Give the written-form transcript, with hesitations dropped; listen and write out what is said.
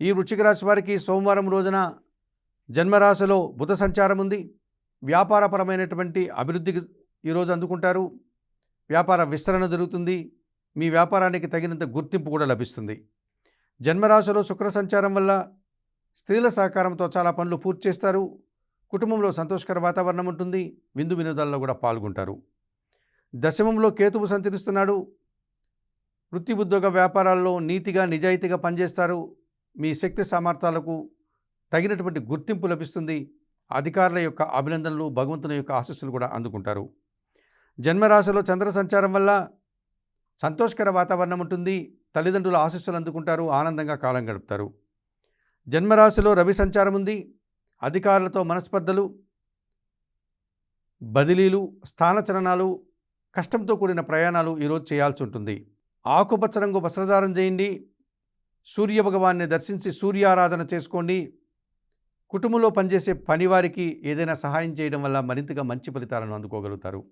ఈ వృశ్చిక రాశి వారికి సోమవారం రోజున జన్మరాశిలో బుధ సంచారం ఉంది. వ్యాపారపరమైనటువంటి అభివృద్ధికి ఈరోజు అందుకుంటారు. వ్యాపార విస్తరణ జరుగుతుంది. మీ వ్యాపారానికి తగినంత గుర్తింపు కూడా లభిస్తుంది. జన్మరాశిలో శుక్ర సంచారం వల్ల స్త్రీల సహకారంతో చాలా పనులు పూర్తి చేస్తారు. కుటుంబంలో సంతోషకర వాతావరణం ఉంటుంది. విందు వినోదాల్లో కూడా పాల్గొంటారు. దశమంలో కేతువు సంచరిస్తున్నాడు. వృత్తి ఉద్యోగ వ్యాపారాల్లో నీతిగా నిజాయితీగా పనిచేస్తారు. మీ శక్తి సామర్థ్యాలకు తగినటువంటి గుర్తింపు లభిస్తుంది. అధికారుల యొక్క అభినందనలు, భగవంతుని యొక్క ఆశీస్సులు కూడా అందుకుంటారు. జన్మరాశిలో చంద్ర సంచారం వల్ల సంతోషకర వాతావరణం ఉంటుంది. తల్లిదండ్రుల ఆశీస్సులు అందుకుంటారు. ఆనందంగా కాలం గడుపుతారు. జన్మరాశిలో రవి సంచారం ఉంది. అధికారులతో మనస్పర్ధలు, బదిలీలు, స్థానచలనాలు, కష్టంతో కూడిన ప్రయాణాలు ఈరోజు చేయాల్సి ఉంటుంది. ఆకుపచ్చ రంగు వస్త్రధారణ చేయండి. సూర్య భగవాన్ని దర్శించి సూర్యారాధన చేసుకోండి. కుటుంబంలో పనిచేసే పనివారికి ఏదైనా సహాయం చేయడం వల్ల మరింతగా మంచి ఫలితాలను అందుకోగలుగుతారు.